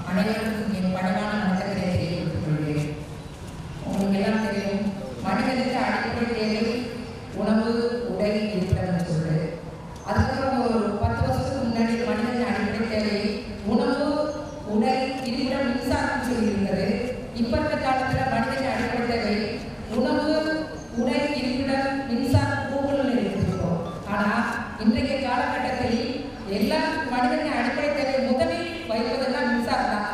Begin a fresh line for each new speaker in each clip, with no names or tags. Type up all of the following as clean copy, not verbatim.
அனைவருக்கும் என் பணிவான வணக்கத்தை தெரிவித்துக் கொள்கிறேன். உங்களுக்கு எல்லாம் தெரியும், மனிதனுக்கு அடிப்படை தேவை உணவு, உடை, இருப்பிடம் சொல்றது. அதுக்கப்புறம் ஒரு 10 வருஷத்துக்கு முன்னாடி மனிதனின் அடிப்படை தேவை உணவு, உடை, இருப்பிடம், மின்சாரம் சொல்லியிருந்தது. இப்ப இருக்க காலத்துல மனிதனின் அடிப்படை தேவை உணவு, உடை, இருப்பிடம், மின்சாரம், பூங்கல் இருக்கிறோம். ஆனா இன்றைய காலகட்டத்தில் எல்லா மனிதனின் அடிப்படை தேவை முதலில் வைப்பதெல்லாம் மின்சாரம் தான்.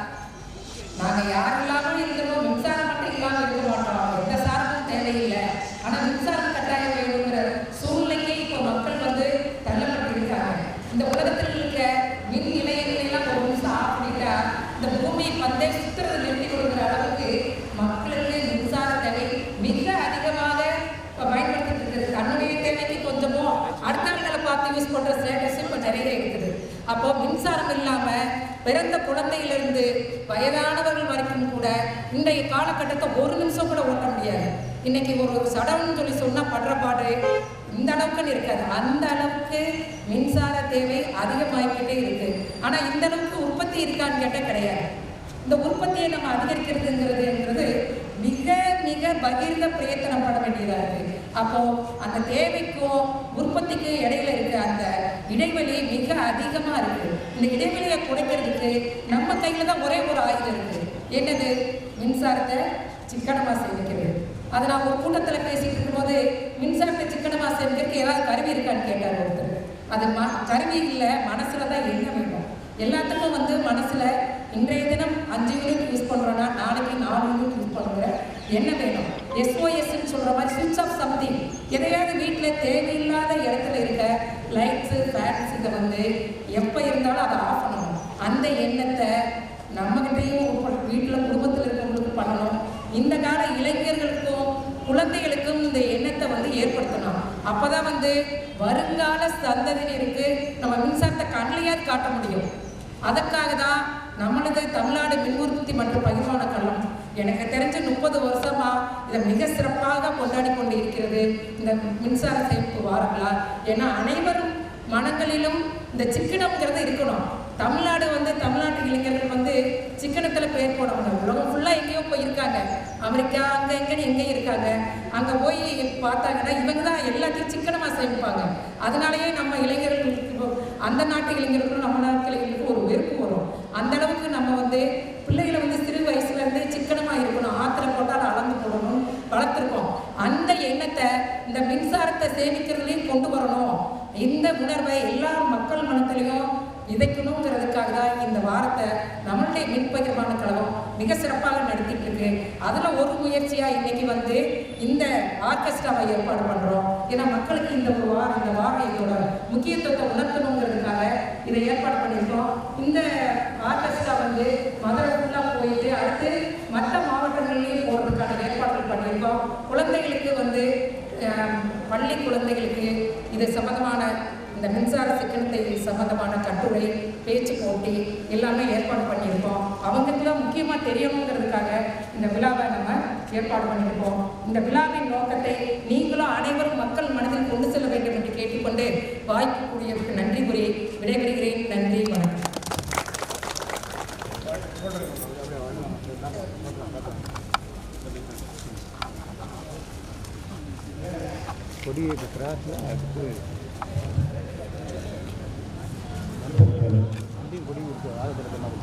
நாங்க யாரெல்லாமும் இருக்கிறோம், மின்சாரம் மட்டும் இல்லாமல் இருக்க மாட்டோம். எந்த சாரமும் தேவையில்லை. ஆனா மின்சாரம் கட்டாயம் வேணுங்கிற சூழ்நிலைக்கு இப்போ மக்கள் வந்து தள்ளப்பட்டு இருக்காங்க. இந்த உலகத்தில் இருக்க மின் நிலையங்கள் எல்லாம் ஒரு நிமிஷம் ஆஃப் பண்ணிட்டா இந்த பூமியை பந்தே சுற்றுறது நிறுத்தி கொடுக்குற அளவுக்கு மக்களுக்கு மின்சார தேவை மிக அதிகமாக பயன்படுத்திட்டு இருக்குது. தன்னுடைய தேவைக்கு கொஞ்சமோ அடுத்தவர்களை பார்த்து யூஸ் பண்ற ஸ்டேட்டஸ் இப்போ நிறைய இருக்குது. அப்போ மின்சாரம் இல்லாம பிறந்த குழந்தையிலிருந்து வயதானவர்கள் வரைக்கும் கூட இன்றைய காலகட்டத்தை ஒரு நிமிஷம் கூட ஓட்ட முடியாது. இன்னைக்கு ஒரு சடம்னு சொல்லி சொன்னா படுற பாடு இந்த அளவுக்குன்னு இருக்காது. அந்த அளவுக்கு மின்சார தேவை அதிகமாகிக்கிட்டே இருக்கு. ஆனா இந்த அளவுக்கு உற்பத்தி இருக்கான்னு கேட்டால் கிடையாது. இந்த உற்பத்தியை நம்ம அதிகரிக்கிறதுங்கிறது மிக மிக பகிர்ந்த பிரயத்தனம் பட வேண்டியதாக இருக்கு. அப்போ அந்த தேவைக்கும் உற்பத்திக்கும் இடையில இருக்க அந்த இடைவெளி மிக அதிகமா இருக்கு. இந்த இடைவெளியை குறைக்கிறதுக்கு நம்ம கையில தான் ஒரே ஒரு ஆயுதம் இருக்கு. என்னது? மின்சாரத்தை சிக்கனமா சேமிக்கிறது. அதை நான் ஒரு கூட்டத்தில் பேசிட்டு இருக்கும்போது மின்சாரத்தை சிக்கனமா சேமிக்கிறதுக்கு ஏதாவது கருவி இருக்கான்னு கேட்டார் ஒருத்தர். அது கருவி இல்லை, மனசுல தான் என்ன வேணும். எல்லாத்துக்கும் வந்து மனசுல இன்றைய தினம் 5 யூனிட் யூஸ் பண்றோம்னா நாளைக்கு 4 யூனிட் யூஸ் பண்ணுற என்ன வேணும். SOSன்னு சொல்ற மாதிரி சுவிட்ச் ஆஃப் சம்திங். எதையாவது வீட்டில் தேவையில்லாத இடத்துல இருக்க லைட்ஸு, ஃபேன்ஸ் இதை வந்து எப்போ இருந்தாலும் அதை ஆஃப் பண்ணணும். அந்த எண்ணத்தை நம்மகிட்டையும் வீட்டில் குடும்பத்தில் இருக்கிறவங்களுக்கு பண்ணணும். இந்த கால இளைஞர்களுக்கும் குழந்தைகளுக்கும் இந்த எண்ணத்தை வந்து ஏற்படுத்தணும். அப்போதான் வந்து வருங்கால சந்ததியினருக்கு நம்ம மின்சாரத்தை கண்ணிலையாவது காட்ட முடியும். அதற்காக தான் நம்மளது தமிழ்நாடு மின் உற்பத்தி மற்றும் பகிர்மான கழகம் எனக்கு தெரிஞ்ச 30 வருஷமா இதை மிக சிறப்பாக கொண்டாடி கொண்டு இருக்கிறது இந்த மின்சார சேமிப்பு வாரங்களா. ஏன்னா அனைவரும் மனங்களிலும் இந்த சிக்கனம்ங்கிறது இருக்கணும். தமிழ்நாடு வந்து தமிழ்நாட்டு இளைஞர்கள் வந்து சிக்கனத்தில் பேர் போட முடியும். உலகம் ஃபுல்லாக எங்கேயோ போயிருக்காங்க, அமெரிக்கா அங்கே எங்கேன்னு எங்கேயும் இருக்காங்க. அங்கே போய் பார்த்தாங்கன்னா இவங்க தான் எல்லாத்தையும் சிக்கனமாக சேமிப்பாங்க. அதனாலேயே நம்ம இளைஞர்களுக்கு அந்த நாட்டு இளைஞர்களுக்கும் நம்ம நாட்டு இளைஞர்களுக்கும் ஒரு வெறுப்பு வரும். அந்த அளவுக்கு நம்ம வந்து பிள்ளைகளை வந்து சிறு வயசுல இருந்தே சிக்கனமாக இருக்கணும். ஆத்திர போட்டால் அளந்து போடணும் வளர்த்துருக்கோம். அந்த எண்ணத்தை இந்த மின்சாரத்தை சேமிக்கிறதுலையும் கொண்டு வரணும். இந்த உணர்வை எல்லா மக்கள் மனத்திலையும் விதைக்கணுங்கிறதுக்காக தான் இந்த வாரத்தை நம்மளுடைய மின் பகிர்மான கழகம் மிக சிறப்பாக நடத்திட்டு இருக்கு. அதுல ஒரு முயற்சியா இன்னைக்கு வந்து இந்த ஆர்கெஸ்ட்ராவை ஏற்பாடு பண்றோம். ஏன்னா மக்களுக்கு இந்த வாரம் இதோட முக்கியத்துவத்தை உணர்த்தணுங்கிறதுக்காக இதை ஏற்பாடு பண்ணியிருக்கோம். இந்த ஆர்கெஸ்ட்ரா வந்து மதுரை ஃபுல்லா போயிட்டு அடுத்து மற்ற மாவட்டங்கள்லையும் போறதுக்கான ஏற்பாடுகள் பண்ணியிருக்கோம். குழந்தைகளுக்கு வந்து பள்ளி குழந்தைகளுக்கு இது சம்பந்தமான இந்த மின்சார சிக்கனத்தை சம்பந்தமான கட்டுரை, பேச்சு போட்டி எல்லாமே ஏற்பாடு பண்ணியிருக்கோம். அவங்களுக்குலாம் முக்கியமாக தெரியணுங்கிறதுக்காக இந்த விழாவை நம்ம ஏற்பாடு பண்ணியிருக்கோம். இந்த விழாவின் நோக்கத்தை நீங்களும் அனைவரும் மக்கள் மனதில் கொண்டு செல்ல வேண்டும் என்று கேட்டுக்கொண்டு வாய்ப்பு கூடியதற்கு நன்றி கூறி விடைபெறுகிறேன். நன்றி, வணக்கம்.
கொடியை கிராஸில் அடுத்து வண்டியும் கொடி இருக்குது ஆழத்தில் மாதிரி.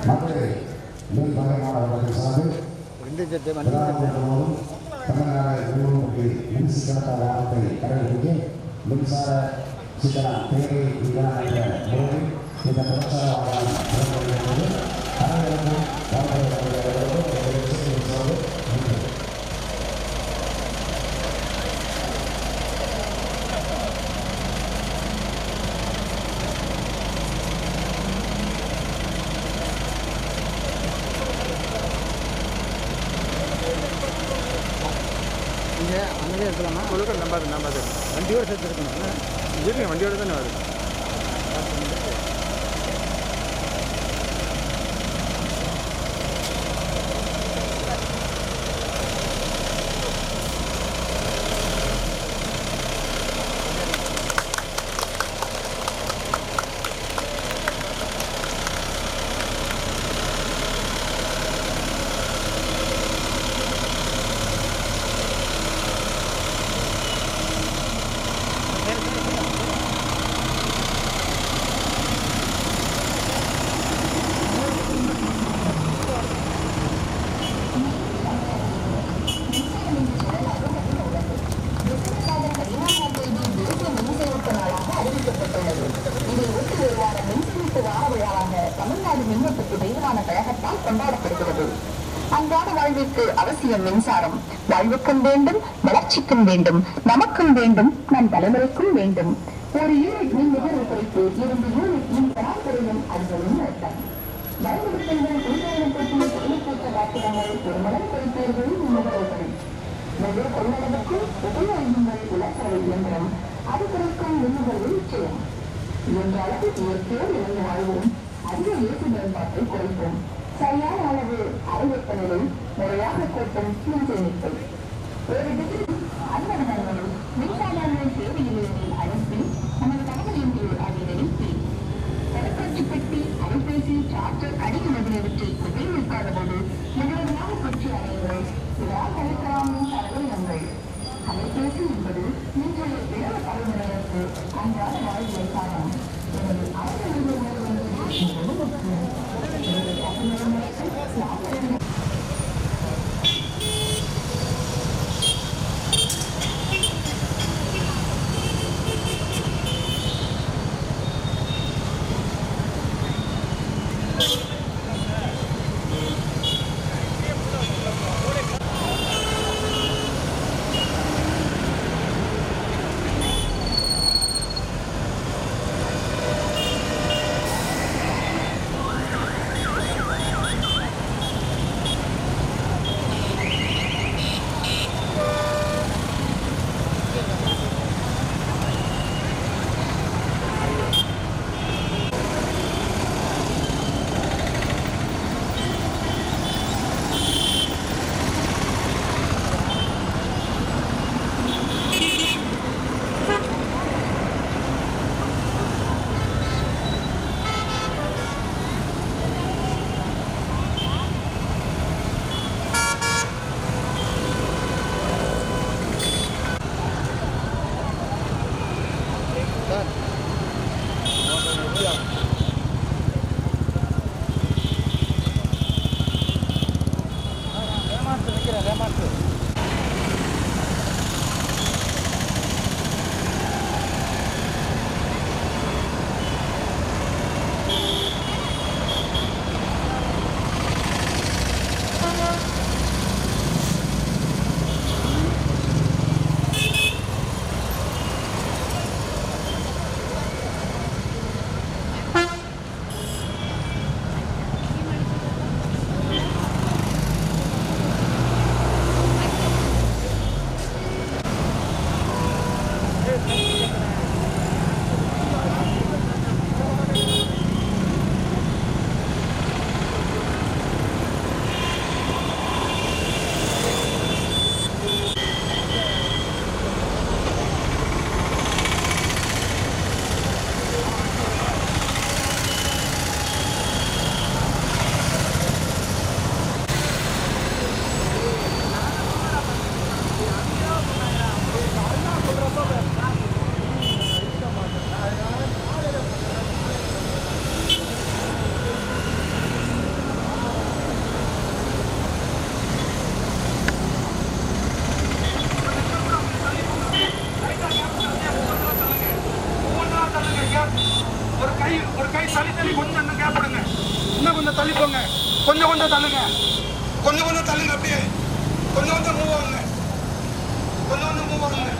மக்களை மேல்பாளையமானவர்கள் சார்பில் தமிழ்நாடு ஊழலுக்கு மின்சிக்கனத்த வாகனத்தை கடைபிடிக்க மின்சார சிக்கன தேவை விதான என்ற முறையில் இந்த பிரச்சார வாகனம்
அங்கே இருக்கலாமா கொடுக்க நம்பாது வண்டியோடு சேர்த்து இருக்கணும். இருக்குங்க வண்டியோடு தானே வருது.
தமிழ்நாடு மின்வெட்டுக்கு தெய்வான கழகத்தால் கொண்டாடப்படுகிறது. அன்றாட வாழ்விற்கு அவசியம் மின்சாரம். வாழ்வுக்கும் வேண்டும், வளர்ச்சிக்கும் வேண்டும், நமக்கும் வேண்டும், நம் தலைமுறைக்கும் வேண்டும். ஒரு யூனிட் மின் நுகர்வு குறைப்பு 2 யூனிட் மின் பராமரிக்கும் அதுவும் அர்த்தம். பயன்படுத்துங்கள் உயிரிழப்பட்டிய தொழில்நுட்ப வாக்கியங்கள் ஒரு மடம் குறைப்பீர்கள் நுகர்வுகள். முழு கொள்ளளவுக்கு உபயோகிங்கள் உலகவை இயந்திரம் அது குறைக்கும் நுகர்வு நிச்சயம். என்ற அளவு இயற்கையோடு இருந்து வாழ்வோம். அதிக இயற்கை பயன்பாட்டை குறைப்போம். சரியான அளவு அறிவிப்பநிலை முறையாக கூட்டும் மின் சேமிப்பு. ஒரு டிகிரி அன்பர்கள் மின்சாதனங்களை தேவையில்லையில் அனுப்பி நமது தகவலின் அதிகரிப்பி தொலைக்காட்சி பெட்டி அலைபேசி சார்ஜர் அடிக்க முதலியவற்றை உபயோகிக்காத போது முழுவதுமாக பற்றி அடையுங்கள். இதால் கலைக்கலாம் தகவல்கள். அலைபேசி என்பது இன்றைய இளவ தலைமுறையினருக்கு அன்றாட வாழ்வியல் காரணம். எனது
ஒரு கை தள்ளி தள்ளி கொஞ்சம் கேப் விடுங்க. இன்னும் கொஞ்சம் தள்ளி போங்க. கொஞ்சம் கொஞ்சம் தள்ளுங்க. கொஞ்சம் கொஞ்சம் தள்ளுங்க. அப்படியே கொஞ்சம் கொஞ்சம் மூவ் ஆகுங்க. கொஞ்சம் கொஞ்சம் மூவ் ஆகுங்க.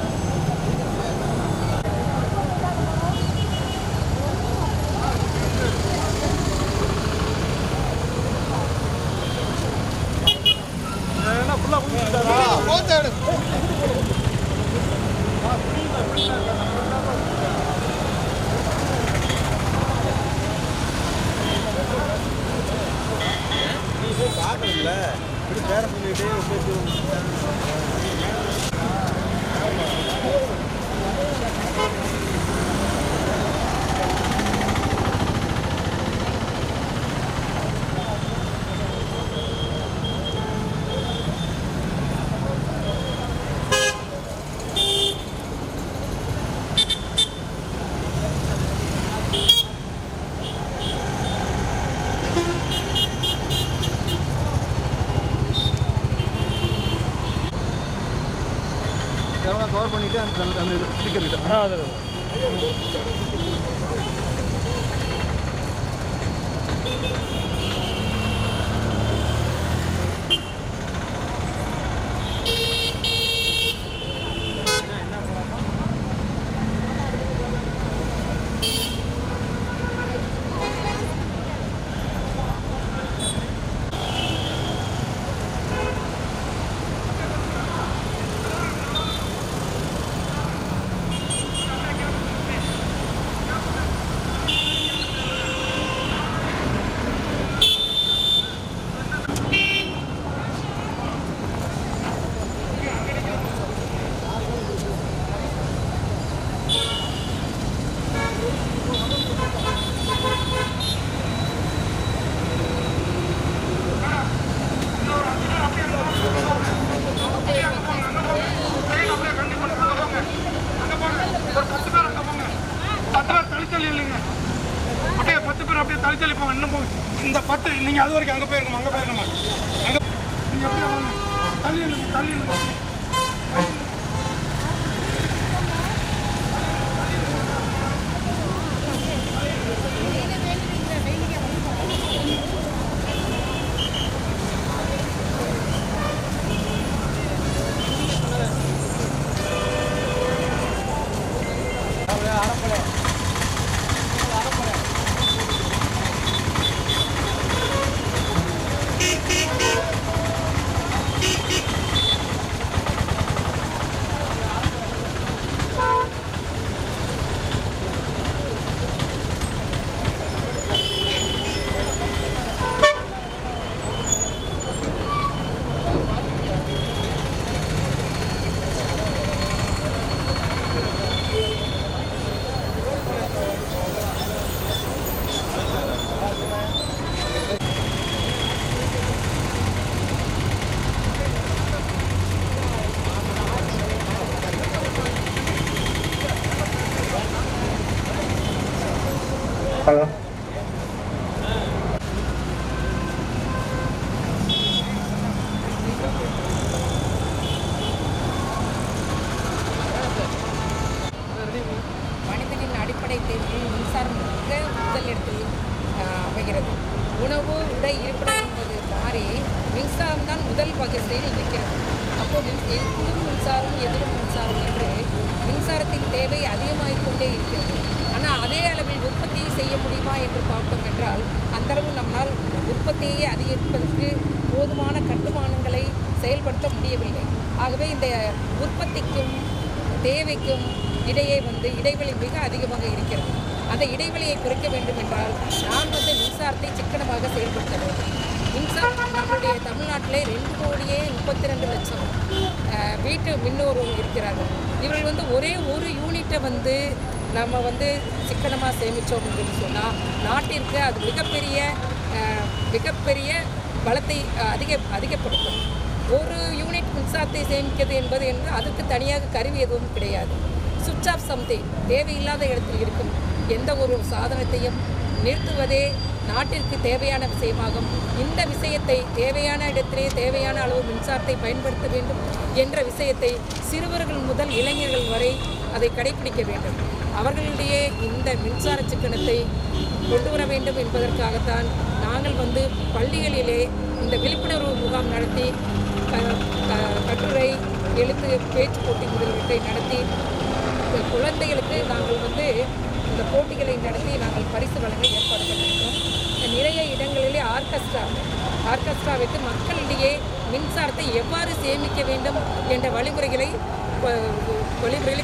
கவர் பண்ணிட்டு அந்த ஸ்டிக்கர் கிட்ட தள்ளி போங்க, இன்னும் போங்க. இந்த பட்டு நீங்க அது வரைக்கும் அங்கே போயிருக்கோம், அங்கே போயிருக்கோம். அங்கே நீங்க எப்படி வாங்க, தள்ளி
ஹலோ
மனிதனின் அடிப்படை தேவையில் மின்சாரம் மிக முதல் இடத்தில் அமைகிறது. உணவு, உடை, இருப்பிடம் என்பது மாறி மின்சாரம் தான் முதல் வரிசையில் இருக்கிறது. அப்போது எதிலும் மின்சாரம் எதிலும் மின்சாரம் என்று மின்சாரத்தின் தேவை அதிகமாகிக் கொண்டே இருக்கிறது. ஆனால் அதே அளவில் உற்பத்தியை செய்ய முடியுமா என்று பார்த்தோம் என்றால் அந்தளவு நம்மால் உற்பத்தியை அதிகரிப்பதற்கு போதுமான கட்டுமானங்களை செயல்படுத்த முடியவில்லை. ஆகவே இந்த உற்பத்திக்கும் தேவைக்கும் இடையே இடைவெளி மிக அதிகமாக இருக்கிறது. அந்த இடைவெளியை குறைக்க வேண்டும் என்றால் நாம் மின்சாரத்தை சிக்கனமாக செயல்படுத்த வேண்டும். மின்சாரம் நம்மளுடைய தமிழ்நாட்டிலே 2,32,00,000 வீட்டு மின்னோர் இருக்கிறார்கள். இவர்கள் ஒரே ஒரு யூனிட்டை நம்ம சிக்கனமாக சேமித்தோம் அப்படின்னு சொன்னால் நாட்டிற்கு அது மிகப்பெரிய பலத்தை அதிகப்படுத்தும். ஒரு யூனிட் மின்சாரத்தை சேமிக்கிறது என்பது அதுக்கு தனியாக கருவி எதுவும் கிடையாது. சுவிட்ச் ஆஃப் சம்திங் தேவையில்லாத இடத்தில் இருக்கும் எந்த ஒரு சாதனத்தையும் நிறுத்துவதே நாட்டிற்கு தேவையான விஷயமாகும். இந்த விஷயத்தை தேவையான இடத்திலே தேவையான அளவு மின்சாரத்தை பயன்படுத்த வேண்டும் என்ற விஷயத்தை சிறுவர்கள் முதல் இளைஞர்கள் வரை அதை கடைபிடிக்க வேண்டும். அவர்களுடைய இந்த மின்சார சிக்கனத்தை கொண்டு வர வேண்டும் என்பதற்காகத்தான் நாங்கள் பள்ளிகளிலே இந்த விழிப்புணர்வு முகாம் நடத்தி கட்டுரை, எழுத்து, பேச்சு போட்டி முதலியவற்றை நடத்தி குழந்தைகளுக்கு நாங்கள் இந்த போட்டிகளை நடத்தி நாங்கள் பரிசு வழங்க ஏற்பாடு பண்ணியிருக்கோம். நிறைய இடங்களிலே ஆர்கெஸ்ட்ரா வைத்து மக்களிடையே மின்சாரத்தை எவ்வாறு சேமிக்க வேண்டும் என்ற வழிமுறைகளை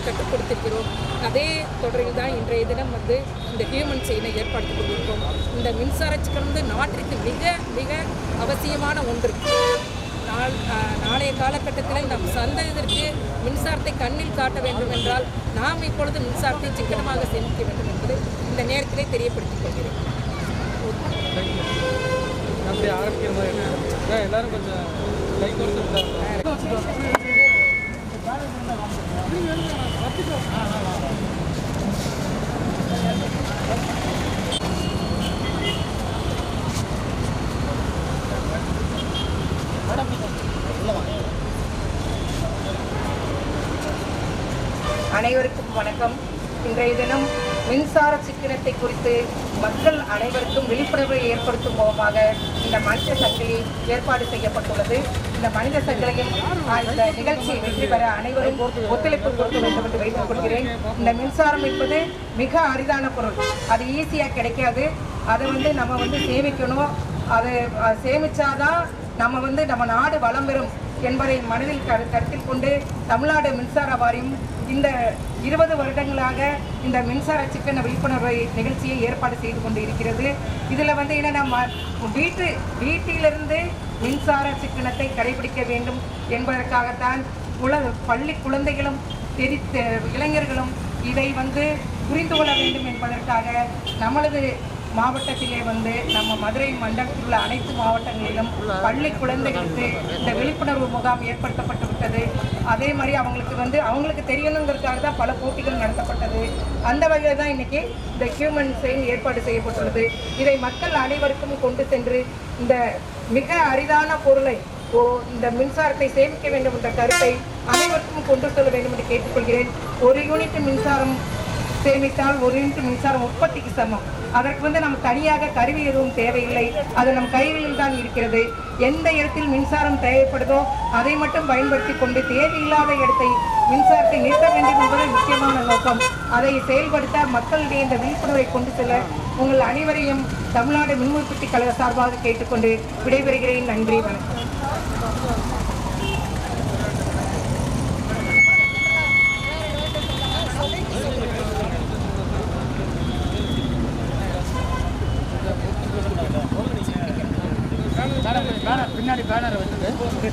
கற்றுக் கொடுத்திருக்கிறோம். அதே தொடரில் தான் இன்றைய தினம் இந்த ஹியூமன் செயினை ஏற்படுத்தி கொண்டிருக்கிறோம். இந்த மின்சார சிக்கனம் நாட்டிற்கு மிக மிக அவசியமான ஒன்று. நாளைய காலகட்டத்தில் நம் சந்ததியிற்கு மின்சாரத்தை கண்ணில் காட்ட வேண்டும் என்றால் நாம் இப்பொழுது மின்சாரத்தை சிக்கனமாக சேமிக்க வேண்டும் என்பது இந்த நேரத்திலே தெரியப்படுத்திக் கொள்கிறேன்.
எல்லாரும் கொஞ்சம் கை கொடுத்து
அனைவருக்கும் வணக்கம். இன்றைய தினம் மின்சார சிக்கனத்தை குறித்து மக்கள் அனைவருக்கும் விழிப்புணர்வை ஏற்படுத்தும் முகமாக இந்த மனித சங்கிலி ஏற்பாடு செய்யப்பட்டுள்ளது. இந்த மனித சங்கிலியும் இந்த நிகழ்ச்சியை வெற்றி பெற அனைவரும் ஒத்துழைப்பு கொடுக்க வேண்டும் என்று வைத்துக் கொள்கிறேன். இந்த மின்சாரம் என்பது மிக அரிதான பொருள். அது ஈஸியாக கிடைக்காது. அதை நம்ம சேமிக்கணும். அதை சேமிச்சாதான் நம்ம நாடு வளம் பெறும் என்பதை மனதில் கருத்தில் கொண்டு தமிழ்நாடு மின்சார வாரியம் இந்த 20 வருடங்களாக இந்த மின்சார சிக்கன விழிப்புணர்வு நிகழ்ச்சியை ஏற்பாடு செய்து கொண்டு இருக்கிறது. இதில் என்னென்னா வீட்டிலிருந்து மின்சார சிக்கனத்தை கடைபிடிக்க வேண்டும் என்பதற்காகத்தான் பள்ளி குழந்தைகளும் இளைஞர்களும் இதை புரிந்து கொள்ள வேண்டும் என்பதற்காக நமது மாவட்டத்திலே வந்து நம்ம மதுரை மண்டலத்தில் உள்ள அனைத்து மாவட்டங்களிலும் பள்ளி குழந்தைகளுக்கு இந்த விழிப்புணர்வு முகாம் ஏற்படுத்தப்பட்டு விட்டது. அதே மாதிரி அவங்களுக்கு தெரியணுங்கிறதுக்காக தான் பல போட்டிகள் நடத்தப்பட்டது. அந்த வகையில் தான் இன்னைக்கு இந்த ஹியூமன் செயின் ஏற்பாடு செய்யப்பட்டுள்ளது. இதை மக்கள் அனைவருக்கும் கொண்டு சென்று இந்த மிக அரிதான பொருளை இந்த மின்சாரத்தை சேமிக்க வேண்டும் என்ற கருத்தை அனைவருக்கும் கொண்டு செல்ல வேண்டும் என்று கேட்டுக்கொள்கிறேன். 1 யூனிட் மின்சாரம் சேமித்தால் 1 யூனிட் மின்சாரம் உற்பத்திக்கு சமம். அதற்கு நம்ம தனியாக கருவி எதுவும் தேவையில்லை. அது நம் கைகளில் தான் இருக்கிறது. எந்த இடத்தில் மின்சாரம் தேவைப்படுதோ அதை மட்டும் பயன்படுத்தி கொண்டு தேவையில்லாத இடத்தை மின்சாரத்தை நிறுத்த வேண்டும் என்பது முக்கியமான நோக்கம். அதை செயல்படுத்த மக்களிடையே இந்த விழிப்புணர்வை கொண்டு செல்ல உங்கள் அனைவரையும் தமிழ்நாடு மின் உற்பத்தி கழக சார்பாக கேட்டுக்கொண்டு விடைபெறுகிறேன். நன்றி, வணக்கம்.
பின்னாடி பேனர் வச்சுட்டு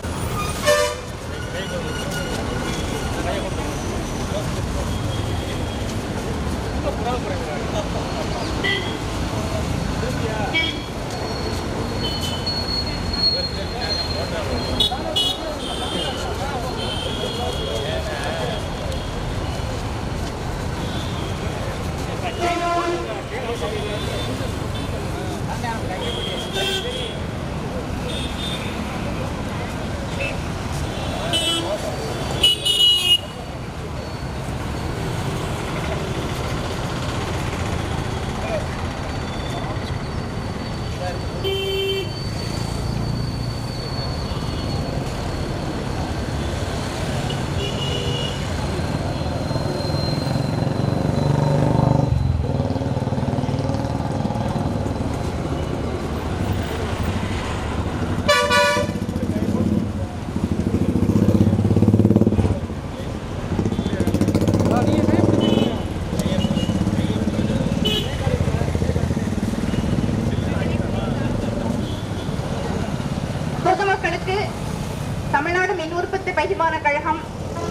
தமிழ்நாடு மின் உற்பத்தி பகிர்மான கழகம்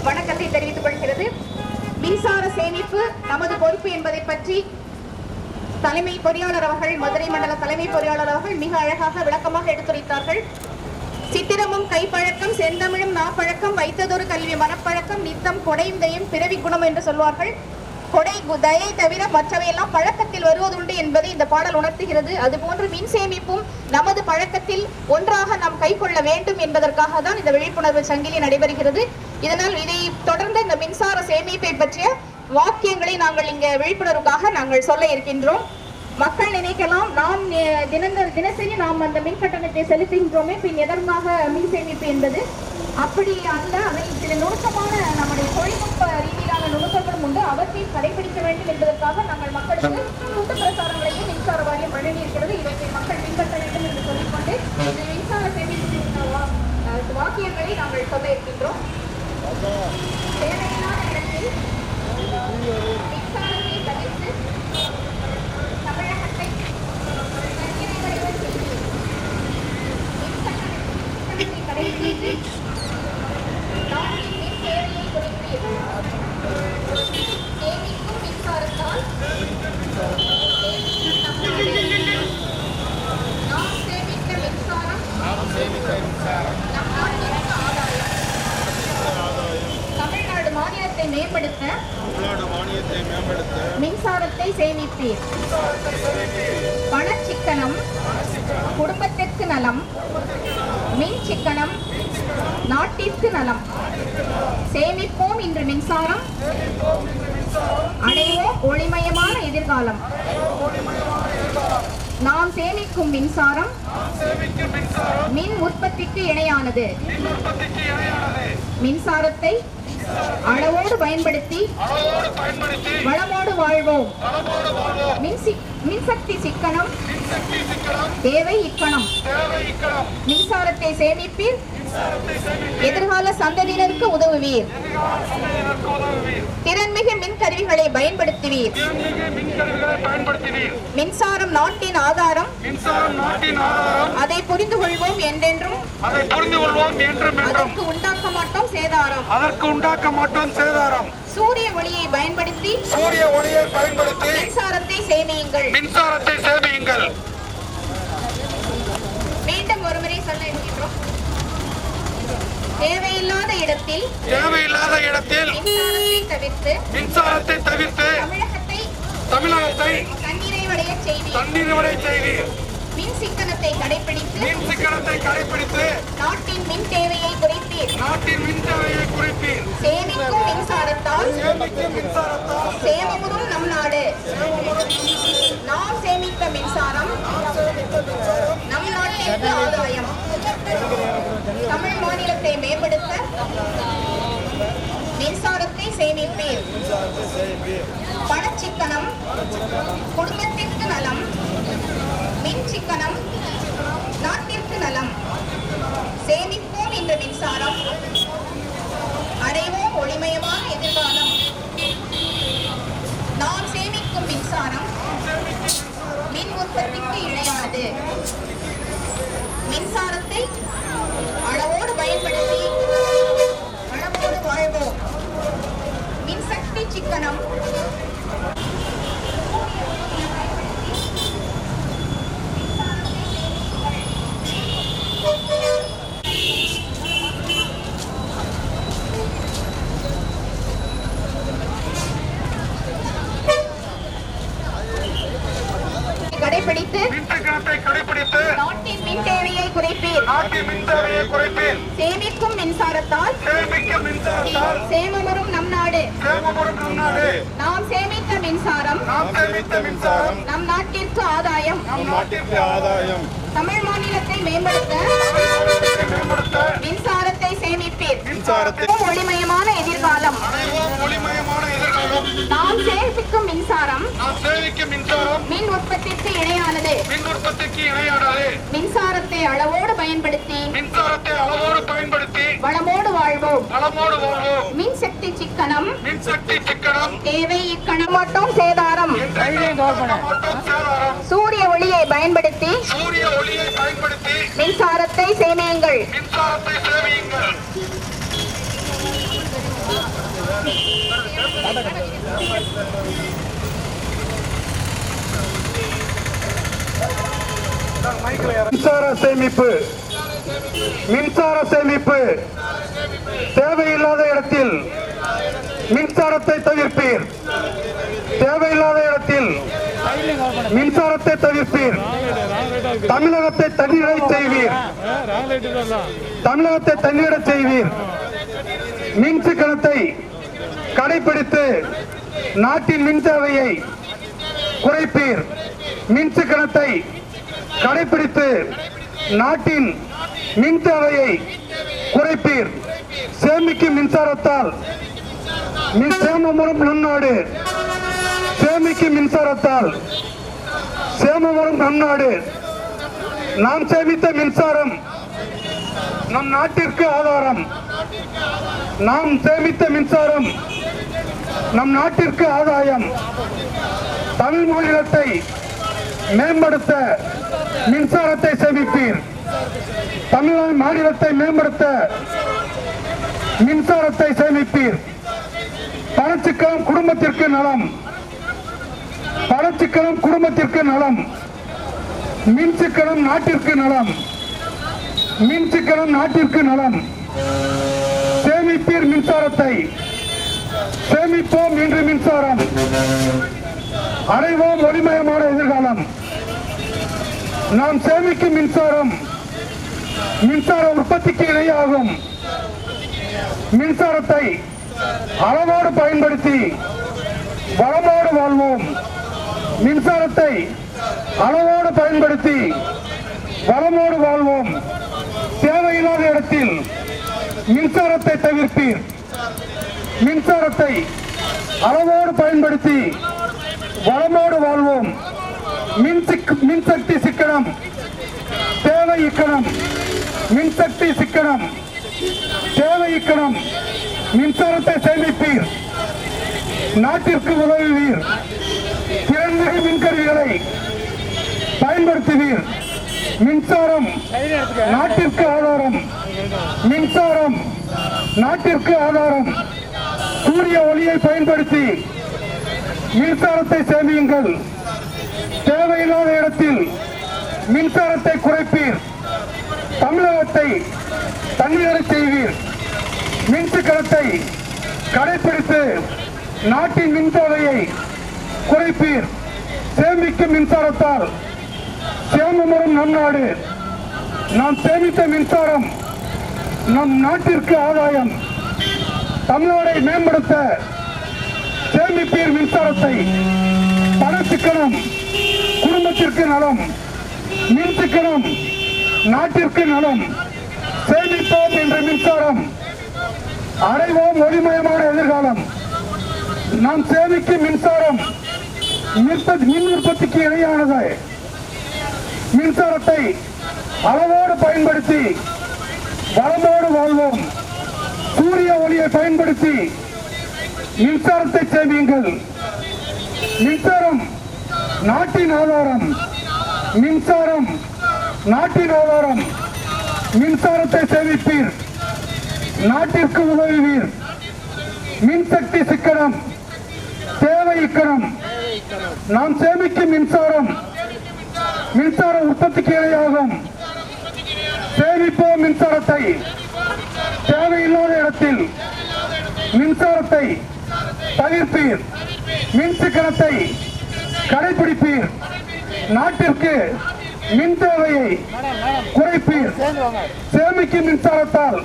வணக்கத்தை தெரிவித்துக் கொள்கிறது. மின்சார சேமிப்பு நமது பொறுப்பு என்பதை பற்றி தலைமை பொறியாளர் அவர்கள், மதுரை மண்டல தலைமை பொறியாளர் அவர்கள் மிக அழகாக விளக்கமாக எடுத்துரைத்தார்கள். சித்திரமும் கைப்பழக்கம், செந்தமிழும் நாப்பழக்கம், வைத்ததொரு கல்வி மனப்பழக்கம், நித்தம் கொடையும் தயம் பிறவி குணம் என்று சொல்வார்கள். கொடை தயை தவிர மற்றவையெல்லாம் பழக்கத்தில் வருவதுண்டு என்பதை இந்த பாடல் உணர்த்துகிறது. அதுபோன்று மின் சேமிப்பும் நமது பழக்கத்தில் ஒன்றாக நாம் கை கொள்ள வேண்டும் என்பதற்காக தான் இந்த விழிப்புணர்வு சங்கிலி நடைபெறுகிறது. இதனால் இதை தொடர்ந்து இந்த மின்சார சேமிப்பை பற்றிய வாக்கியங்களை நாங்கள் இங்கே விழிப்புணர்வுக்காக நாங்கள் சொல்ல இருக்கின்றோம். மக்கள் நினைக்கலாம், நாம் தினசரி நாம் அந்த மின் கட்டணத்தை செலுத்துகின்றோமே, பின் எதற்காக மின் சேமிப்பு என்பது. அப்படி அல்ல. அதை சில நுணுக்கமான நம்முடைய தொழில்நுட்ப ரீதியிலான நுணுக்கங்களும் உண்டு. அவற்றை கடைபிடிக்க வேண்டும் என்பதற்காக நாங்கள் மக்களுக்கு கூட்டு பிரசாரங்களையும் மின்சார வாரியம் வழங்கியிருக்கிறது. இவற்றை மக்கள் பின்பற்ற வேண்டும் என்று சொல்லிக்கொண்டு இந்த மின்சார சேமிப்பு வாக்கியங்களை நாங்கள் சொல்ல இருக்கின்றோம். தேவையில்லாத இடத்தில் மின்சாரத்தை தவிர்த்து தமிழகத்தை கடைபிடித்து நாட்டின் மின் தேவையை குறித்து சேமிக்கும் மின்சாரத்தால் நாம் சேமித்த மின்சாரம் நம் நாட்டிற்கு ஆதாயம். தமிழ்நாடு மாநிலத்தை மேம்படுத்த மின்சாரத்தை சேமிப்பீர். பணச்சிக்கனம் குடும்பத்திற்கு நலம், மின் சிக்கனம் நாட்டிற்கு நலம். சேமிப்போம் இன்று மின்சாரம், அடைவோம் ஒளிமயமான எதிர்காலம். நாம் சேமிக்கும் மின்சாரம் மின் உற்பத்திக்கு இணையானது. மின்சாரத்தை அளவோடு பயன்படுத்தி வளமோடு வாழ்வோம். மின்சக்தி சிக்கனம் தேவை இக்கணம். மின்சாரத்தை சேமிப்பீர், எதிர்கால சந்ததியினருக்கு உதவுவீர். திறன்மிகு மின் கருவிகளை பயன்படுத்துவீர். மின்சாரம் நாட்டின் ஆதாரம், அதை புரிந்து கொள்வோம் என்றென்றும். அதற்கு உண்டாக்க மாட்டோம் சேதாரம். சூரிய ஒளியை பயன்படுத்தி மின்சாரத்தை சேமியுங்கள்.
சேமியுங்கள்.
மீண்டும் ஒருமுறை சொல்ல இருக்கின்றோம். தேவையில்லாத இடத்தில்
மின்சாரத்தை தவிர்த்து தமிழகத்தை தன்னிறைவடைய செய்வீர்.
மின் சிக்கனத்தை கடைபிடித்து நாட்டின் மின் தேவையை குறைப்பீர். சேமிக்கும் மின்சாரத்தால் சேமமுறும் நம் நாடு. நாம் சேமித்த மின்சாரம் நம் நாட்டிற்கு ஆதாயம். தமிழ் மாநிலத்தை மேம்படுத்த மின்சாரத்தை சேமிப்பீர். பணச்சிக்கனம் குடும்பத்திற்கு நலம். மின் சிக்கனம் நாட்டிற்கு நலம். சேமிப்போம் இந்த மின்சாரம், அடைவோம் ஒளிமயமான எதிர்காலம். நாம் சேமிக்கும் மின்சாரம் மின் உற்பத்திக்கு இணையானது. மின்சாரத்தை அளவோடு பயன்படுத்தி அளவோடு வாழ்வோம். மின்சக்தி சிக்கனம் கடைபிடித்து நாட்டின் மின் தேவையை குறைப்பீர். சேமிக்கும் மின்சாரத்தால் சேமமுறும் நம் நாடு. நாம் சேமித்த மின்சாரம் நம் நாட்டிற்கு ஆதாயம். தமிழ் மாநிலத்தை மேம்படுத்த மின்சாரத்தை சேமிப்பீர். ஒளிமயமான எதிர்காலம். நாம் சேமிக்கும் மின்சாரம் மின் உற்பத்திக்கு இணையானது. மின்சாரத்தை அளவோடு பயன்படுத்தி வளமோடு வாழ்வோம். மின் சக்தி சிக்கனம் தேவை இக்கணம் மட்டும் சேதாரம். சூரிய ஒளியை பயன்படுத்தி மின்சாரத்தை சேமியுங்கள்.
மின்சார சேமிப்பு தேவையில்லாத இடத்தில் மின்சாரத்தை தவிர்ப்பீர். மின்சாரத்தை தவிர்ப்பீர். தமிழகத்தை தண்ணீரச் செய்வீர். மின் சிக்கனத்தை கடைபிடித்து நாட்டின் மின் தேவையை குறைப்பீர். மின் சிக்கனத்தை கடைபிடித்து நாட்டின் மின் தேவையை குறைப்பீர். சேமிக்கும் மின்சாரத்தால் சேமமுறும் நம் நாடு. சேமிக்கும் மின்சாரத்தால் சேமமுறும் நம் நாடு. நாம் சேமித்த மின்சாரம் நம் நாட்டிற்கு ஆதாரம். நாம் சேமித்த மின்சாரம் நம் நாட்டிற்கு ஆதாயம். தமிழ் மாநிலத்தை மேம்படுத்த மின்சாரத்தை சேமிப்பீர். தமிழ் மாநிலத்தை மேம்படுத்த மின்சாரத்தை சேமிப்பீர். பணச்சிக்கனம் குடும்பத்திற்கு நலம். மின் சிக்கனம் நாட்டிற்கு நலம். சேமிப்பீர் மின்சாரத்தை. சேமிப்போம் இன்று மின்சாரம், அடைவோம் ஒளிமயமான எதிர்காலம். நாம் சேமிக்கும் மின்சாரம் மின்சார உற்பத்திக்கு இணையாகும். மின்சாரத்தை அளவோடு பயன்படுத்தி வளமோடு வாழ்வோம். மின்சாரத்தை அளவோடு பயன்படுத்தி வளமோடு வாழ்வோம். தேவையில்லாத இடத்தில் மின்சாரத்தை தவிர்ப்பீர். மின்சாரத்தை அளவோடு பயன்படுத்தி வளமோடு வாழ்வோம். மின்சக்தி சிக்கனம் தேவை இக்கணம். மின்சக்தி சிக்கனம் தேவை இக்கணம். மின்சாரத்தை சேமிப்பீர். நாட்டிற்கு உதவுவீர். திறன்மிகு மின்கருவிகளை பயன்படுத்துவீர். மின்சாரம் நாட்டிற்கு ஆதாரம். மின்சாரம் நாட்டிற்கு ஆதாரம். சூரிய ஒளியை பயன்படுத்தி மின்சாரத்தை சேமியுங்கள். தேவையில்லாத இடத்தில் மின்சாரத்தை குறைப்பீர். தமிழகத்தை தண்ணீரச் செய்வீர். மின்சிக்கனத்தை கடைபிடித்து நாட்டின் மின் தேவையை குறைப்பீர். சேமிக்கும் மின்சாரத்தால் சேமமுறும் நம் நாடு. நாம் சேமித்த மின்சாரம் நம் நாட்டிற்கு ஆதாயம். தமிழ்நாடை மேம்படுத்த சேமிப்பீர் மின்சாரத்தை. பண சிக்கனம் குடும்பத்திற்கு நலம். மின் சிக்கனம் நாட்டிற்கு நலம். சேமிப்போம் என்ற மின்சாரம் அடைவோம் ஒளிமயமான எதிர்காலம். நாம் சேமிக்கும் மின்சாரம் மின் உற்பத்திக்கு இணையானது. மின்சாரத்தை அளவோடு பயன்படுத்தி வளமோடு வாழ்வோம். சூரிய ஒளியை பயன்படுத்தி மின்சாரத்தை சேமியுங்கள். மின்சாரம் நாட்டின் ஆதாரம். மின்சாரம் நாட்டின் ஆதாரம். மின்சாரத்தை சேமிப்பீர். நாட்டிற்கு உதவுவீர். மின்சக்தி சிக்கனம் தேவை இக்கணம். நாம் சேமிக்கும் மின்சாரம் மின்சார உற்பத்திக்கு இணையாகும். சேமிப்போம் மின்சாரத்தை. தேவையில்லாத இடத்தில் மின்சாரத்தை தவிர்ப்பீர். மின் சிக்கனத்தை கடைபிடிப்பீர். நாட்டிற்கு மின் தேவையை குறைப்பீர். சேமிக்கும் மின்சாரத்தால்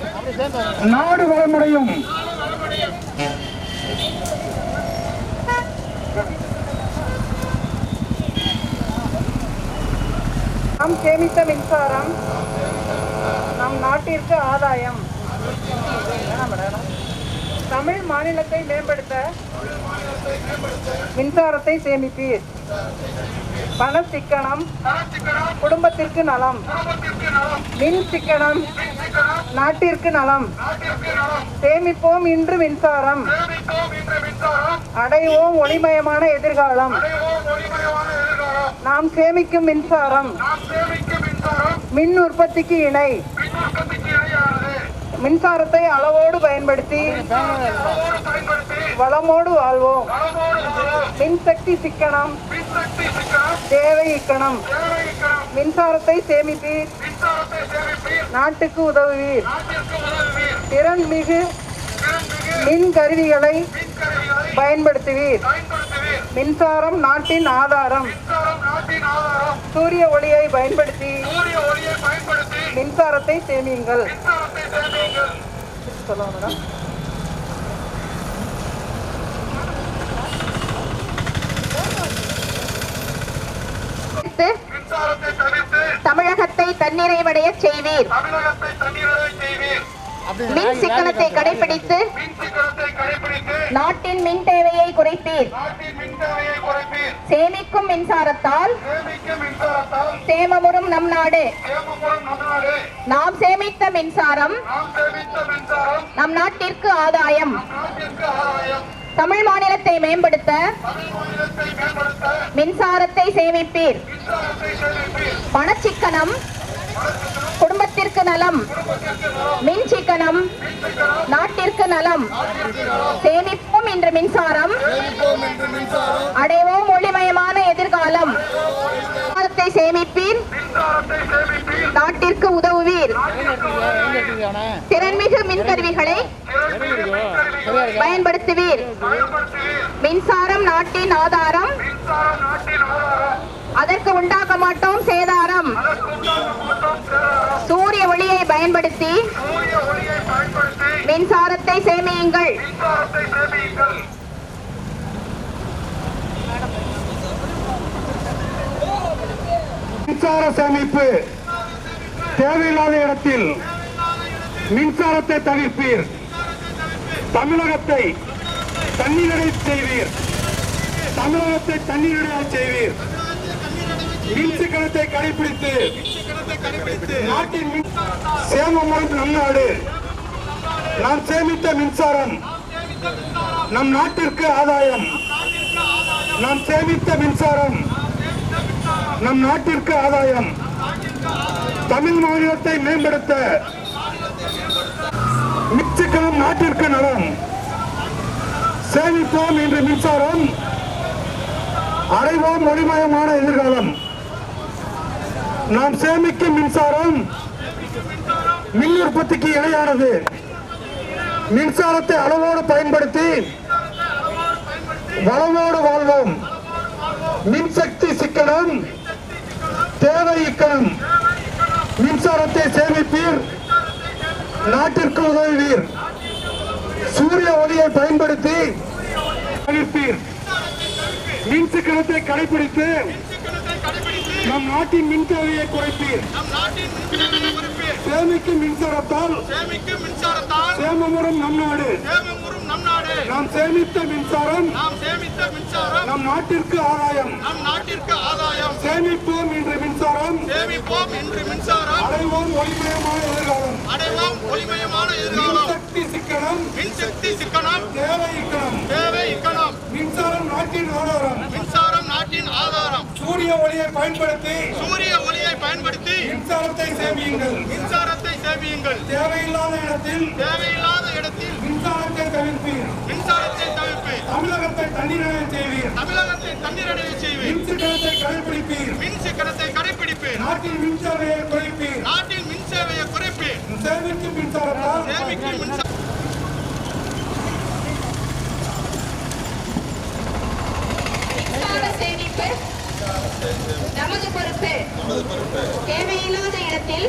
நாடு வளமடையும்.
நாம் சேமித்த மின்சாரம் நம் நாட்டிற்கு ஆதாயம். தமிழ் மாநிலத்தை மேம்படுத்த மின்சாரத்தை சேமிப்பீர். பண சிக்கனம் குடும்பத்திற்கு நலம். மின் சிக்கனம் நாட்டிற்கு நலம். சேமிப்போம் இன்று மின்சாரம். அடைவோம் ஒளிமயமான எதிர்காலம். நாம் சேமிக்கும் மின்சாரம் மின் உற்பத்திக்கு இணை. மின்சாரத்தை அளவோடு பயன்படுத்தி வளமோடு வாழ்வோம். மின்சக்தி சிக்கனம் தேவை இக்கணம். மின்சாரத்தை சேமிப்பீர். நாட்டுக்கு உதவுவீர். திறன் மிகு மின் கருவிகளை பயன்படுத்துவீர். மின்சாரம் நாட்டின் ஆதாரம். சூரிய ஒளியை பயன்படுத்தி மின்சாரத்தை சேமியுங்கள்.
தமிழகத்தை தன்னிறைவடைய செய்வீர். மின் சிக்கனத்தை கடைபிடித்து நாட்டின் மின் தேவையை குறைப்பீர். சேமிக்கும் மின்சாரத்தால் சேமமுறும் நம் நாடு. நாம் சேமித்த மின்சாரம் நம் நாட்டிற்கு ஆதாயம். தமிழ் மாநிலத்தை மேம்படுத்த மின்சாரத்தை சேமிப்பீர். பணச்சிக்கனம் குடும்பத்திற்கு நலம். மின் சிக்கனம் நாட்டிற்கு நலம். சேமிப்போம் என்ற மின்சாரம் அடைவோம் ஒளிமயமான எதிர்காலம். மின்சாரத்தை சேமிப்பீர். நாட்டிற்கு உதவுவீர். திறன்மிகு மின்கருவிகளை பயன்படுத்துவீர். மின்சாரம் நாட்டின் ஆதாரம். அதற்கு உண்டாக்க மாட்டோம் சேதாரம். சூரிய ஒளியை பயன்படுத்தி மின்சாரத்தை சேமியுங்கள்.
மின்சார சேமிப்பு தேவையில்லாத இடத்தில் மின்சாரத்தை தவிர்ப்பீர். தமிழகத்தை தண்ணீரடை செய்வீர். தமிழகத்தை தண்ணீரடை செய்வீர். மின் சிக்கனத்தை கடைபிடித்து நாட்டின் சேமமுறும் நம் நாடு. நாம் சேமித்த மின்சாரம் நம் நாட்டிற்கு ஆதாயம். நாம் சேமித்த மின்சாரம் நம் நாட்டிற்கு ஆதாயம். தமிழ் மாநிலத்தை மேம்படுத்த மின் சிக்கனம் நாட்டிற்கு நலம். சேமிப்போம் என்ற மின்சாரம் அடைவோம் ஒளிமயமான எதிர்காலம். நாம் சேமிக்கும் மின்சாரம் மின் உற்பத்திக்கு இணையானது. மின்சாரத்தை அளவோடு பயன்படுத்தி வளமோடு வாழ்வோம். மின்சக்தி சிக்கனம், தேவை இக்கணம். மின்சாரத்தை சேமிப்பீர், நாட்டிற்கு உதவுவீர். சூரிய ஒளியை பயன்படுத்தி மின் சிக்கனத்தை கடைபிடித்து நம் நாட்டின் மின் தேவையை குறைப்பீர். சேமிக்கும் மின்சாரத்தால் சேமமுறும் நம் நாடு. நாம் சேமித்த மின்சாரம் நம் நாட்டிற்கு ஆதாயம். சேமிப்போம் இன்று மின்சாரம், அடைவோம் ஒளிமயமான எதிர்காலம். மின்சக்தி சிக்கனம், தேவை இக்கணம். மின்சாரம் நாட்டின் ஆதாரம். சூரிய ஒளியை பயன்படுத்தி மின்சாரத்தை சேமியுங்கள். தேவையில்லாத இடத்தில் மின்சாரத்தை தவிர்ப்பீர். தமிழகத்தை தண்ணீரடைய செய்வீர். மின் சிக்கனத்தை கடைபிடிப்பீர். நாட்டின் மின் சேவையை குறைப்பீர். சேமிக்கும் மின்சாரத்தால்
சேமிப்பு நமது பொறுப்பு. தேவையில்லாத இடத்தில்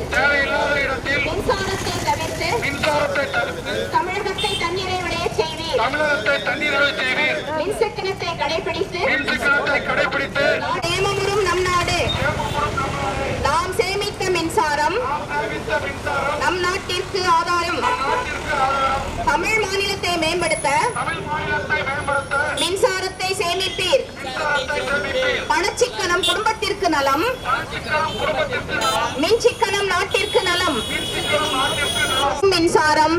மின்சாரத்தை தவிர்த்து தமிழகத்தை தண்ணீரை விடைய செய்வீர். மின் சிக்கனத்தை கடைபிடித்து சேமமுறும் நம் நாடு. நாம் சேமித்த மின்சாரம் நம் நாட்டிற்கு ஆதாரம். தமிழ் மாநிலத்தை மேம்படுத்த மின்சாரத்தை சேமிப்பீர். பணச்சிக்கனம் குடும்பத்திற்கு நலம், மின் சிக்கனம் நாட்டிற்கு நலம். மின்சாரம்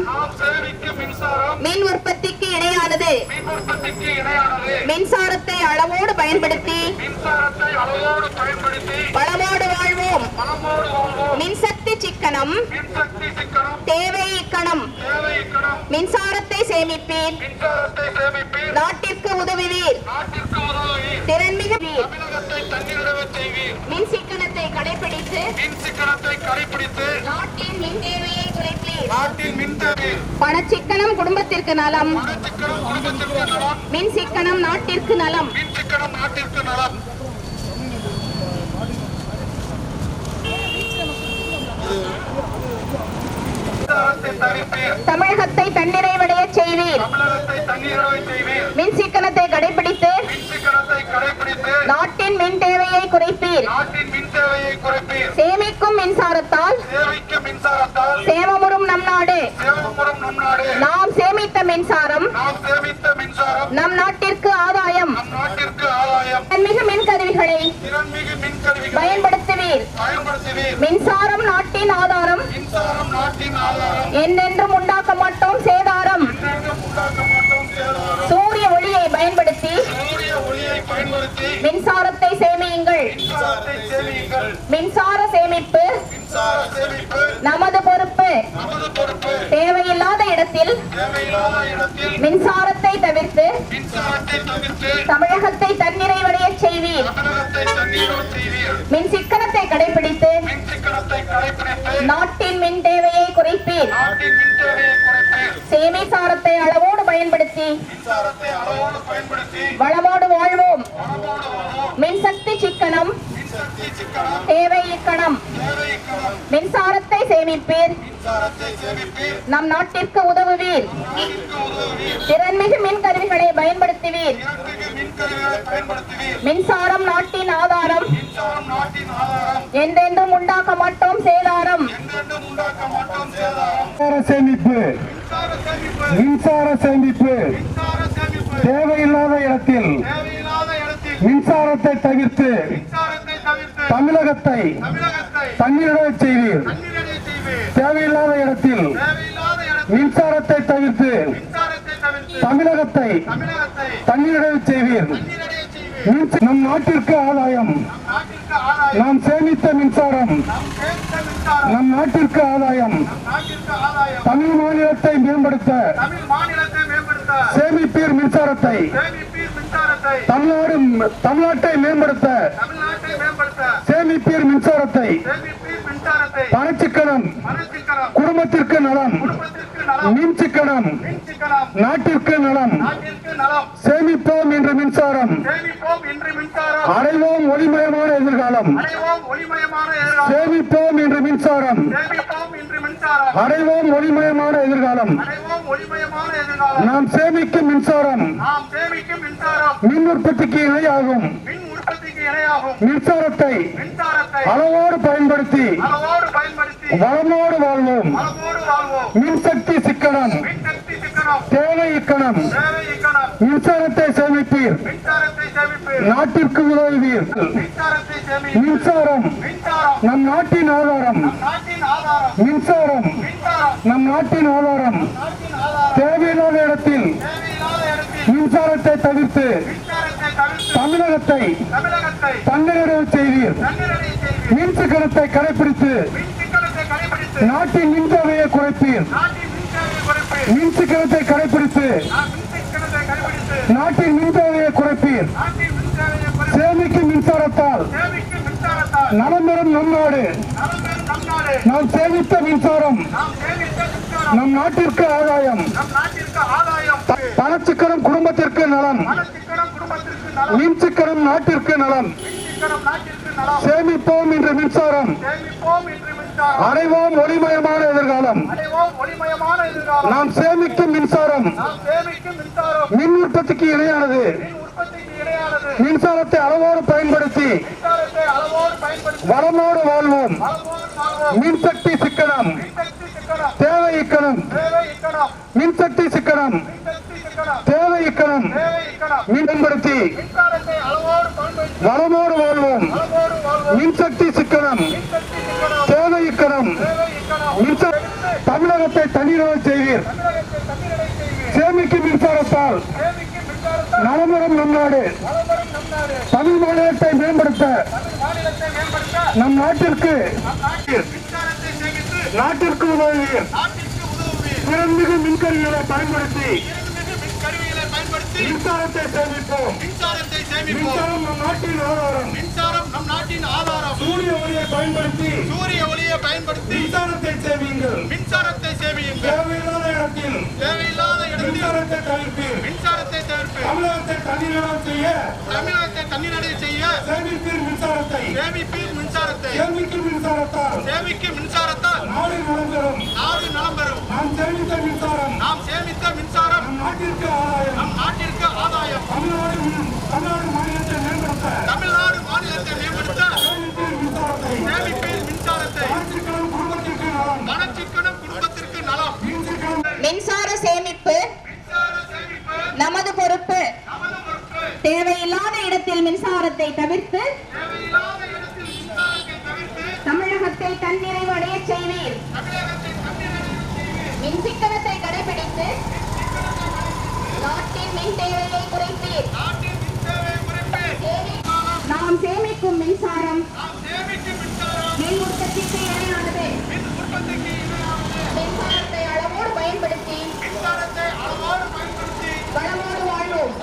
மின் உற்பத்திக்கு இணையானது. மின்சாரத்தை அளவோடு பயன்படுத்தி வளமோடு வாழ்வோம். மின்சக்தி சிக்கனம், தேவை இக்கணம். மின்சாரத்தை சேமிப்பீர், நாட்டிற்கு உதவுவீர். திறன்மிகு மின் சிக்கனத்தை கடைபிடித்து நாட்டின் மின் தேவையை குறைப்பீர். பணச்சிக்கனம் குடும்பத்திற்கு நலம், மின் சிக்கனம் நாட்டிற்கு நலம். தமிழகத்தை தண்ணீரை விடைய செய்வீர். மின் சிக்கனத்தை கடைபிடித்து நாட்டின் மின் தேவையை குறைப்பீர். சேமிக்கும் மின்சாரத்தால் சேமமுறும் நம் நாடு. நாம் சேமித்த மின்சாரம் நம் நாட்டிற்கு ஆதாயம். மிகு மின் கருவிகளை பயன்படுத்துவீர். மின்சாரம் நாட்டின் ஆதாரம். என்றென்றும் உண்டாக்க மாட்டோம் சேதாரம். சூரிய ஒளியை பயன்படுத்தி மின்சாரத்தை சேமியுங்கள். மின்சார சேமிப்பு நமது பொறுப்பு. தேவையில்லாத இடத்தில் மின்சாரத்தை தவிர்த்து தமிழகத்தை தண்ணீரை விடைய செய்வீர். மின் சிக்கனத்தை கடைபிடித்து நாட்டின் மின் தேவையை குறைப்பீர். சேமிசாரத்தை அளவோடு பயன்படுத்தி வளமோடு வாழ்வோம். மின்சக்தி சிக்கனம், தேவை இக்கணம். மின்சாரத்தை சேமிப்பீர், நம் நாட்டிற்கு உதவுவீர். திறன்மிகு மின் கருவிகளை பயன்படுத்துவீர். மின்சாரம் நாட்டின் ஆதாரம். என்றென்றும் உண்டாக்க மாட்டோம் சேதாரம்.
சேமிப்பு, மின்சார சேமிப்பு. தேவையில்லாத இடத்தில் மின்சாரத்தை தவிர்த்து தமிழகத்தை தண்ணீரடைய செய்வீர். தேவையில்லாத இடத்தில் மின்சாரத்தை தவிர்த்து தமிழகத்தை தண்ணீரடைய செய்வீர். நம் நாட்டிற்கு ஆதாயம். நாம் சேமித்த மின்சாரம் நம் நாட்டிற்கு ஆதாயம். தமிழ் மாநிலத்தை மேம்படுத்த சேமிப்பீர் மின்சாரத்தை.
தமிழ்நாட்டை மேம்படுத்த சேமிப்பீர் மின்சாரத்தை. பணச்சிக்கனம் குடும்பத்திற்கு நலம், மின் சிக்கனம் நாட்டிற்கு நலம். சேமிப்போம் என்று மின்சாரம், அடைவோம் ஒளிமயமான எதிர்காலம். சேமிப்போம் என்று மின்சாரம், அடைவோம் ஒளிமயமான எதிர்காலம். நாம் சேமிக்கும் மின்சாரம் மின் உற்பத்திக்கு இணையாகும். மின்சாரத்தை அளவோடு பயன்படுத்தி வளமோடு வாழ்வோம். மின்சக்தி சிக்கனம் தேவை இக்கணம். மின்சாரத்தை சேமிப்பீர், நாட்டிற்கு உதவுவீர். மின்சாரம் நம் நாட்டின் ஆதாரம். மின்சாரம் நம் நாட்டின் ஆதாரம். தேவையில்லாத இடத்தில் மின்சாரத்தை தவிர்த்து தமிழகத்தை தன்னிறைவு செய்வீர். மின் சிக்கனத்தை கடைபிடித்து நாட்டின் மின் தேவையை குறைப்பீர். மின் சிக்கனத்தை கடைபிடித்து நாட்டின் மின் தேவையை குறைப்பீர். சேமிக்கும் மின்சாரத்தால் நலம் பெறும் நம் நாடு. நாம் சேமித்த மின்சாரம் நம் நாட்டிற்கு ஆதாயம். பணச்சிக்கனம் குடும்பத்திற்கு நலம், மின் சிக்கனம் நாட்டிற்கு நலம். சேமிப்போம் என்று மின்சாரம், அடைவோம் ஒளிமயமான எதிர்காலம். நாம் சேமிக்கும் மின்சாரம் மின் உற்பத்திக்கு இணையானது. மின்சாரத்தை அளவோடு பயன்படுத்தி வளமோடு வாழ்வோம். மின்சக்தி சிக்கனம் தேவை இக்கணம். மின்சக்தி சிக்கனம் தேவை இக்கணம். மின் பயன்படுத்தி வளமோடு வாழ்வோம். மின்சக்தி சிக்கனம் தேவை இக்கணம். தமிழகத்தை தண்ணீராக செய்வீர். சேமிக்கும் மின்சாரத்தால் நலமுறம் நம் நாடு. தமிழ் மாநிலத்தை மேம்படுத்த நம் நாட்டிற்கு உதவுவீர். திறன்மிகு மின்கருவிகளை பயன்படுத்தி மின்சாரத்தை சேமிப்போம். மின்சாரம் நம் நாட்டின் ஆதாரம். சூரிய ஒளியை பயன்படுத்தி மின்சாரத்தை சேமியுங்கள். தேவையில்லாத இடத்தில் மின்சாரத்தை தவிர்ப்பீர். தமிழகத்தை தண்ணீரடைய செய்ய சேமிப்பீர் மின்சாரத்தை. சேமிக்கும் மின்சாரத்தால் நாடு நலம் பெறும். நாம் சேமித்த மின்சாரம் நம் நாட்டிற்கு ஆதாயம். தமிழ்நாடு மாநிலத்தை மேம்படுத்த சேமிப்பீர் மின்சாரத்தை. பணச்சிக்கனம் குடும்பத்திற்கு நலம்.
மின்சார சேமிப்பு நமது பொறுப்பு. தேவையில்லாத இடத்தில் மின்சாரத்தை தவிர்த்து தமிழகத்தை தன்னிறைவு அடைய செய்வீர். மின் சிக்கனத்தை கடைபிடித்து நாட்டின் மின் தேவையை குறைப்பீர். நாம் சேமிக்கும் மின்சாரம் மின் உற்பத்திக்கு இணையானது. மின்சாரத்தை அளவோடு பயன்படுத்தி வளமோடு வாழ்வோம்.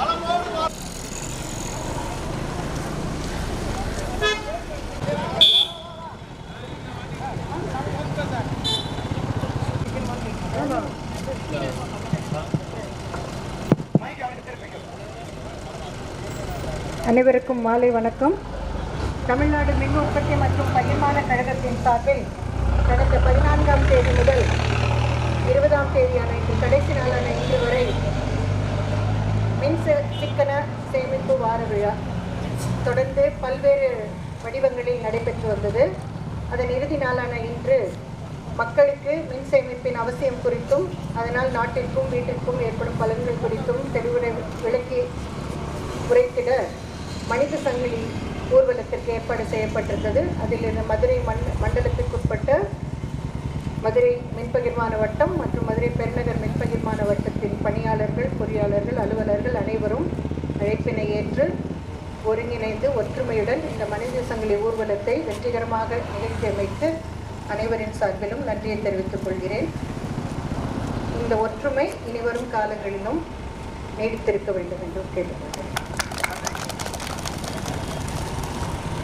அனைவருக்கும் மாலை வணக்கம். தமிழ்நாடு மின் உற்பத்தி மற்றும் பகிர்மான கழகத்தின் சார்பில் கடந்த 14ஆம் தேதி முதல் 20ஆம் தேதியான இன்று கடைசி நாளான இன்று வரை மின் சிக்கன சேமிப்பு வார விழா தொடர்ந்து பல்வேறு வடிவங்களில் நடைபெற்று வந்தது. அதன் இறுதி நாளான இன்று மக்களுக்கு மின் சேமிப்பின் அவசியம் குறித்தும் அதனால் நாட்டிற்கும் வீட்டிற்கும் ஏற்படும் பலன்கள் குறித்தும் தெளிவுரை விளக்கி உரைத்திட மனித சங்கிலி ஊர்வலத்திற்கு ஏற்பாடு செய்யப்பட்டிருந்தது. அதில் இந்த மதுரை மண்டலத்திற்குட்பட்ட மதுரை மின்பகிர்மான வட்டம் மற்றும் மதுரை பெருநகர் மின்பகிர்மான வட்டத்தின் பணியாளர்கள், பொறியாளர்கள், அலுவலர்கள் அனைவரும் அழைப்பினை ஏற்று ஒருங்கிணைந்து ஒற்றுமையுடன் இந்த மனித சங்கிலி ஊர்வலத்தை வெற்றிகரமாக நிகழ்த்தியமைத்து அனைவரின் சார்பிலும் நன்றியை தெரிவித்துக் கொள்கிறேன். இந்த ஒற்றுமை இனிவரும் காலங்களிலும் நீடித்திருக்க வேண்டும் என்று கேட்டுக்கொள்கிறேன்.